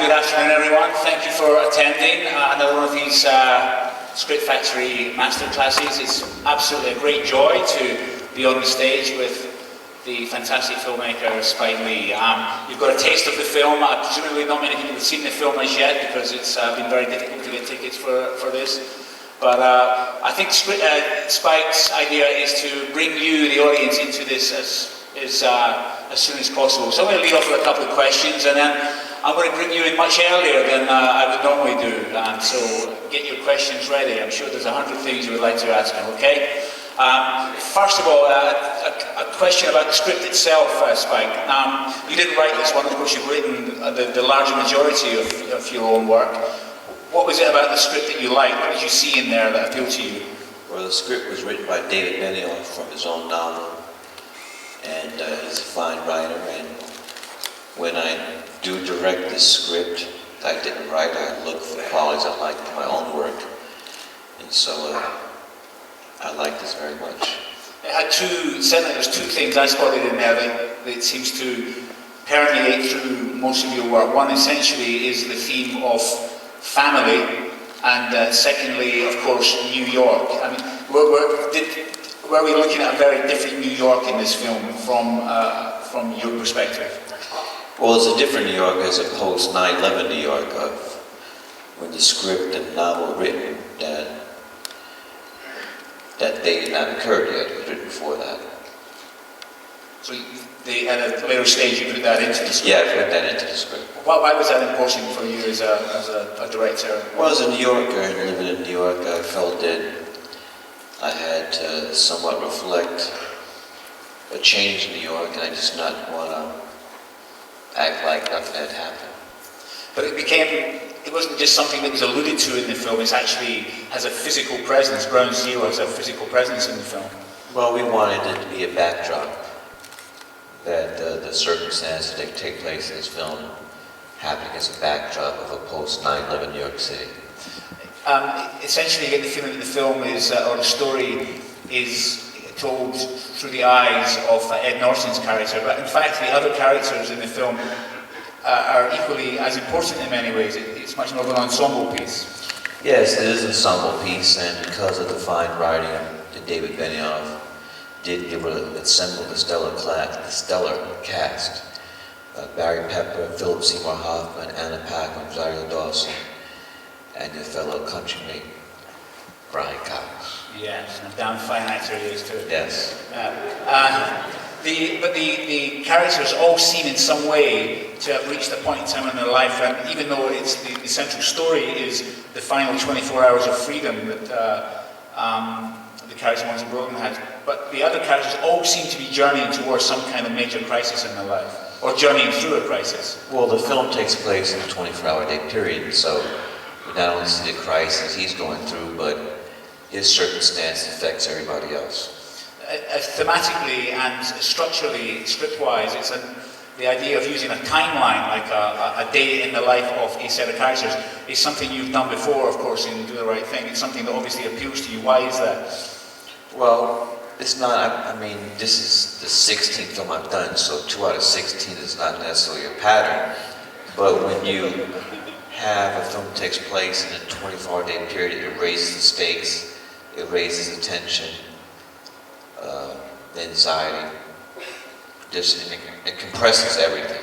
good afternoon, everyone. Thank you for attending another one of these Script Factory Masterclasses. It's absolutely a great joy to be on the stage with the fantastic filmmaker Spike Lee. You've got a taste of the film. Presumably not many people have seen the film as yet because it's been very difficult to get tickets for this. But I think Spike's idea is to bring you, the audience, into this as soon as possible. So I'm going to lead off with a couple of questions, and then I'm going to bring you in much earlier than I would normally do. So get your questions ready. I'm sure there's 100 things you would like to ask me, okay? First of all, a question about the script itself, Spike. You didn't write this one, of course you've written the larger majority of your own work. What was it about the script that you liked? What did you see in there that appealed to you? Well, the script was written by David Benioff from his own novel, and he's a fine writer, and when I do direct this script, I didn't write, I look for qualities I like in my own work, and so I like this very much. It had certainly there's two things I spotted in there that seems to permeate through most of your work. One essentially is the theme of family, and secondly, of course, New York. I mean, were we looking at a very different New York in this film from your perspective? Well, it's a different New York as opposed to 9/11 New York of when the script and novel were written that day did not occur yet. It was written before that. So at a later stage you put that into the script? Yeah, I put that into the script. Why was that important for you as a director? Well, as a New Yorker and living in New York, I felt that I had to somewhat reflect a change in New York, and I just not want to act like nothing had happened. But it wasn't just something that was alluded to in the film, it actually has a physical presence. Ground Zero has a physical presence in the film. Well, we wanted it to be a backdrop, that the circumstances that take place in this film happening as a backdrop of a post 9/11 New York City. Essentially, you get the feeling that the film is, or the story is told through the eyes of Ed Norton's character, but in fact the other characters in the film are equally as important in many ways. It's much more of an ensemble piece. Yes, it is an ensemble piece, and because of the fine writing that David Benioff did assemble the stellar cast. Barry Pepper, Philip Seymour Hoffman, Anna Paquin, Rosario Dawson, and your fellow countrymate, Brian Cox. Yes, and a damn fine actor he is too. Yes. But the characters all seem in some way to have reached a point in time in their life, and even though it's the central story is the final 24 hours of freedom that the character Once Broken had, but the other characters all seem to be journeying towards some kind of major crisis in their life, or journeying through a crisis. Well, the film takes place in a 24-hour day period, so we not only see the crisis he's going through, but his circumstance affects everybody else. Thematically and structurally, script-wise, it's the idea of using a timeline, like a day in the life of a set of characters, is something you've done before, of course, in Do the Right Thing. It's something that obviously appeals to you. Why is that? Well, it's not, I mean, this is the 16th film I've done, so 2 out of 16 is not necessarily a pattern, but when you have a film that takes place in a 24-hour day period, it raises the stakes, it raises the tension, the anxiety, it compresses everything.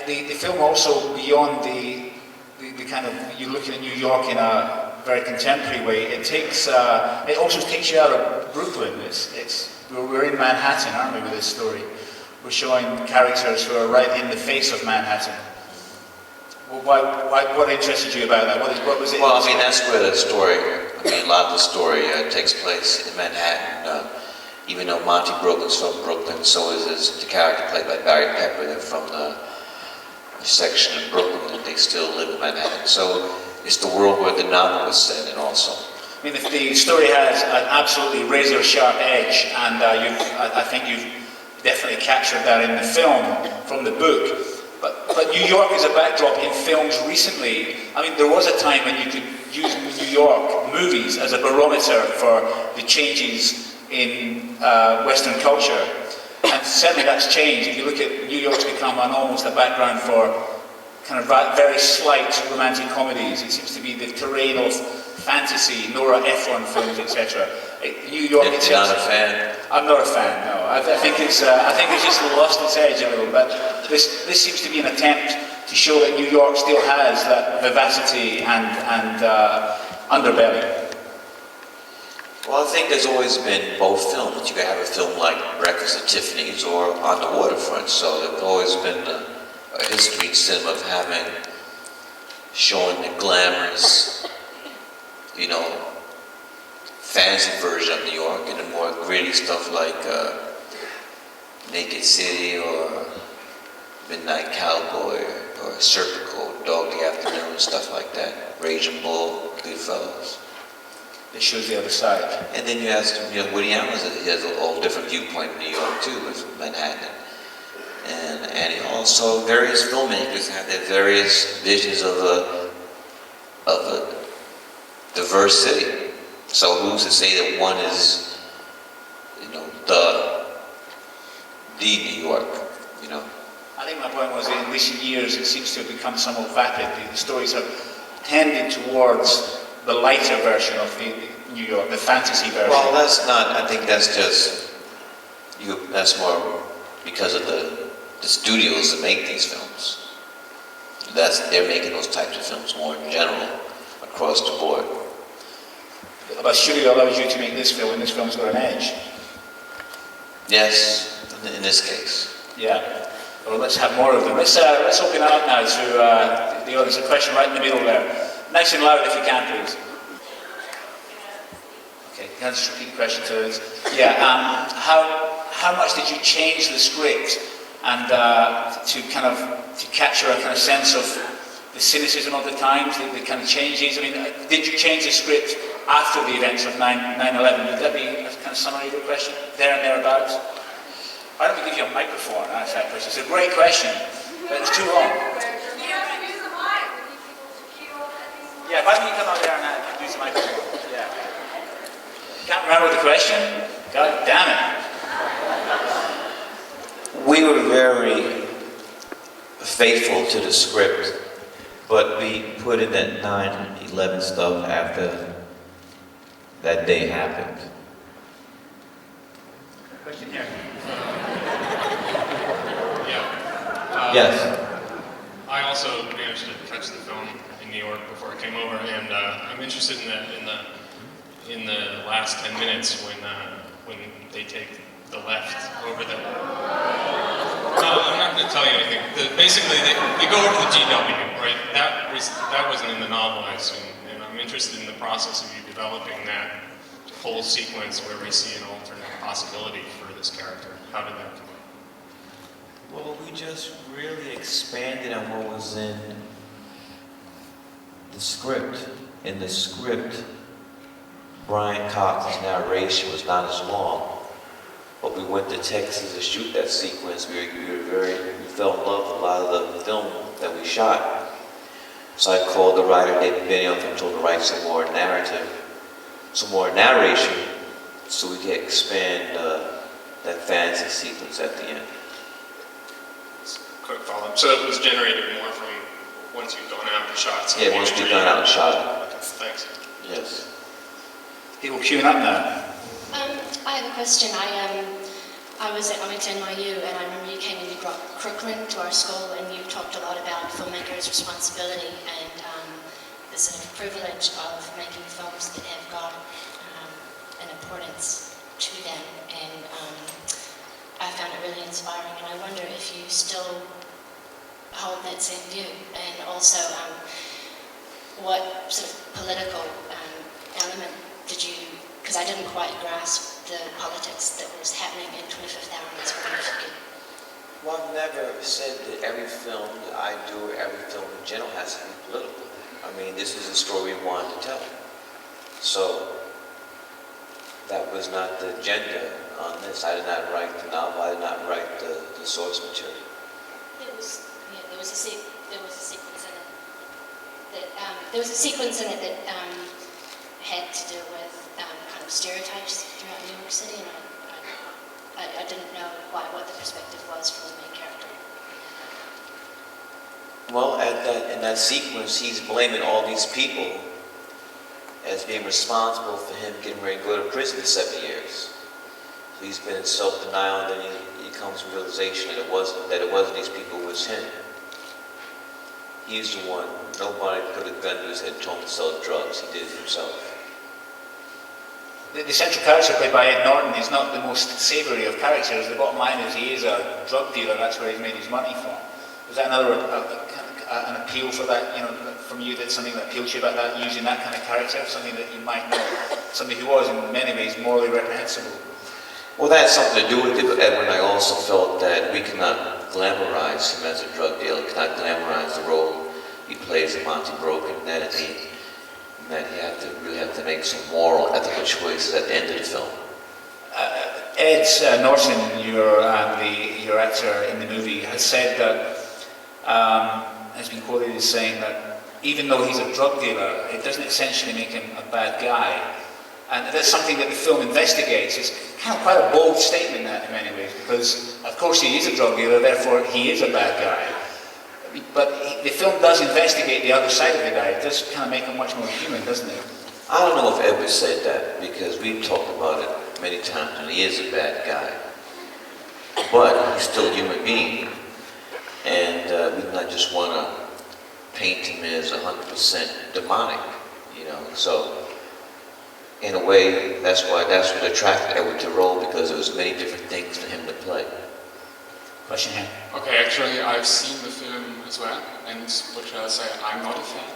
The film also, beyond the kind of, you're looking at New York in a very contemporary way, it also takes you out of Brooklyn. We're in Manhattan, aren't we, with this story? We're showing characters who are right in the face of Manhattan. What interested you about that? What was it? Well, I mean, that's where the story, a lot of the story takes place in Manhattan. Even though Monty Brooklyn's from Brooklyn, so is the character played by Barry Pepper. They're from the section of Brooklyn, and they still live in Manhattan. So it's the world where the novel was set in also. I mean, the story has an absolutely razor-sharp edge, and I think you've definitely captured that in the film from the book. But New York as a backdrop in films recently, I mean, there was a time when you could use New York movies as a barometer for the changes in Western culture. And certainly that's changed. If you look at New York's become almost a background for kind of very slight romantic comedies. It seems to be the terrain of fantasy, Nora Ephron films, etc. New York. You're not a fan? I'm not a fan. No, I think it's just lost its edge a little. But this seems to be an attempt to show that New York still has that vivacity and underbelly. Well, I think there's always been both films. You could have a film like Breakfast at Tiffany's or On the Waterfront. So there's always been a history in cinema of showing the glamorous, fantasy version of New York, and the more gritty stuff like Naked City or Midnight Cowboy or Serpico, Dog Day Afternoon, stuff like that. Raging Bull, Goodfellas. It shows the other side. And then you ask, Woody Allen has a whole different viewpoint in New York too, with Manhattan. And also various filmmakers have their various visions of a diverse city. So who's to say that one is, the New York, I think my point was that in recent years it seems to have become somewhat vapid. The stories have tended towards the lighter version of the New York, the fantasy version. Well, I think that's just, that's more because of the studios that make these films. They're making those types of films more in general, across the board. But studio allows you to make this film, and this film's got an edge. Yes, in this case. Yeah. Well, let's have more of them. Let's open it up now to the audience. A question right in the middle there. Nice and loud if you can, please. Okay, can I just repeat the question to us? Yeah, how much did you change the script and to capture a kind of sense of the cynicism of the times, the kind of changes? I mean, did you change the script after the events of 9/11? Would that be a kind of summary of the question? There and thereabouts? Why don't we give you a microphone and answer that question? It's a great question, but it's too long. Yeah, why don't you come out there and use the microphone? Yeah. Can't remember the question? God damn it. We were very faithful to the script, but we put in that 9/11 stuff after that day happened. Question here. Yes. I also managed to catch the film in New York before I came over, and I'm interested in the last 10 minutes when they take the left over the. No, I'm not going to tell you anything. Basically, they go over the GW, right? That wasn't in the novel, I assume, and I'm interested in the process of you developing that whole sequence where we see an alternate possibility for this character. How did that come? Well, we just really expanded on what was in the script. In the script, Brian Cox's narration was not as long, but we went to Texas to shoot that sequence. We fell in love with a lot of the film that we shot. So I called the writer David Benioff and told him to write some more narration, so we could expand that fantasy sequence at the end. Quick follow-up. So it was generated more from once you've gone out and shot? Yeah, once we've gone out and shot it. Okay, thanks. Yes. People queuing up now. I have a question. I was at NYU, and I remember you came and you brought Crooklyn to our school, and you talked a lot about filmmakers' responsibility and the sort of privilege of making films that have got an importance to them. And I found it really inspiring, and I wonder if you still hold that same view, and also what sort of political element did you, because I didn't quite grasp the politics that was happening in 25th Hour, and I was wondering if you could. Well, I've never said that every film that I do or every film in general has to be political. I mean, this is a story we wanted to tell. So that was not the agenda on this. I did not write the novel. I did not write the source material. There was a sequence in it that had to do with kind of stereotypes throughout New York City, and I didn't know quite what the perspective was for the main character. Well, in that sequence, he's blaming all these people as being responsible for him getting ready to go to prison for 7 years. So he's been in self-denial, and then he comes to the realization that it wasn't these people, it was him. He's the one. Nobody put a gun to his head and told him to sell drugs. He did it himself. The central character played by Ed Norton is not the most savoury of characters. The bottom line is he is a drug dealer. That's where he's made his money from. Was that an appeal for that, from you, that something that appealed to you about that, using that kind of character, something that you might know, somebody who was in many ways morally reprehensible? Well, that had something to do with it, but Edward and I also felt that we cannot glamorize him as a drug dealer, cannot glamorize the role he plays in Monty Broken, that he really have to make some moral, ethical choices at the end of the film. Ed Norton, your actor in the movie, has said that, has been quoted as saying that even though he's a drug dealer, it doesn't essentially make him a bad guy. And that's something that the film investigates. It's kind of quite a bold statement that in many ways, because of course he is a drug dealer, therefore he is a bad guy. But the film does investigate the other side of the guy. It does kind of make him much more human, doesn't it? I don't know if Edward said that, because we've talked about it many times, and he is a bad guy. But he's still a human being. And we do not just want to paint him as 100% demonic, So, in a way, that's what attracted Edward to the role, because there was many different things for him to play. Question here. Okay, actually, I've seen the film as well, and what shall I say, I'm not a fan.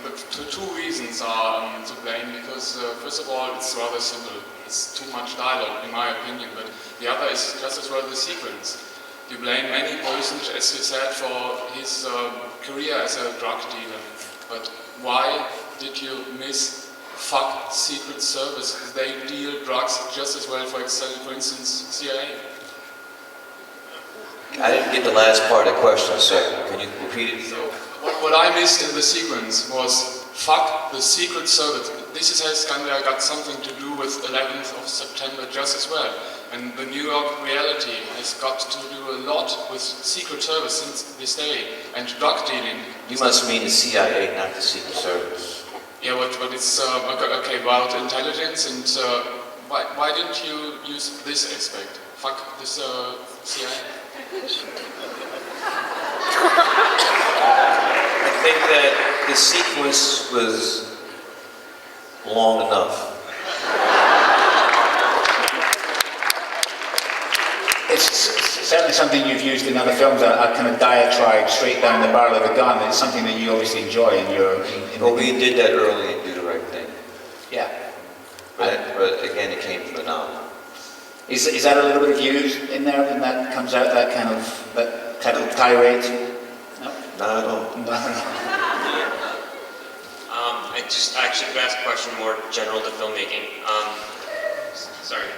The two reasons are to blame, because first of all, it's rather simple. It's too much dialogue, in my opinion, but the other is just as well the sequence. You blame any person, as you said, for his career as a drug dealer, but why did you miss fuck Secret Service? They deal drugs just as well, for instance, CIA. I didn't get the last part of the question, sir. Can you repeat it? So, what I missed in the sequence was fuck the Secret Service. This has got something to do with 11th of September just as well. And the New York reality has got to do a lot with Secret Service since this day, and drug dealing. You must mean the CIA, not the Secret Service. Yeah, but it's okay about intelligence, and why didn't you use this aspect? Fuck this CIA. I think that the sequence was long enough. It's certainly something you've used in other films, a kind of diatribe straight down the barrel of the gun. It's something that you obviously enjoy in your... Well, we did that early in Do the Right Thing. Yeah. But again, it came from the novel. Is that a little bit of you in there when that comes out, that type of tirade? No? Not at all. I actually could ask a question more general to filmmaking. Sorry.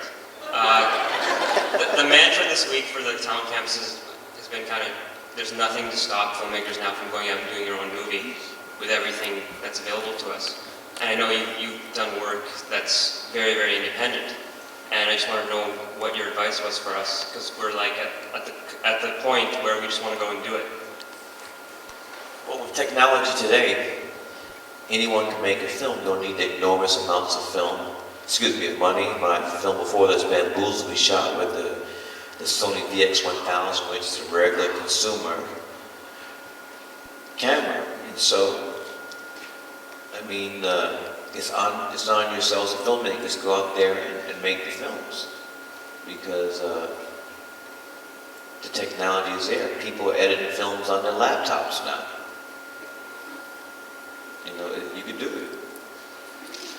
The mantra this week for the town campuses has been kind of, there's nothing to stop filmmakers now from going out and doing your own movie with everything that's available to us. And I know you've done work that's very, very independent. And I just want to know what your advice was for us, because we're like at the point where we just want to go and do it. Well, with technology today, anyone can make a film. You don't need enormous amounts of money. When I filmed before, there's Bamboozle we shot with the Sony VX1000, which is a regular consumer camera. And so, I mean, it's on yourselves as filmmakers to go out there and make the films, because the technology is there. People are editing films on their laptops now.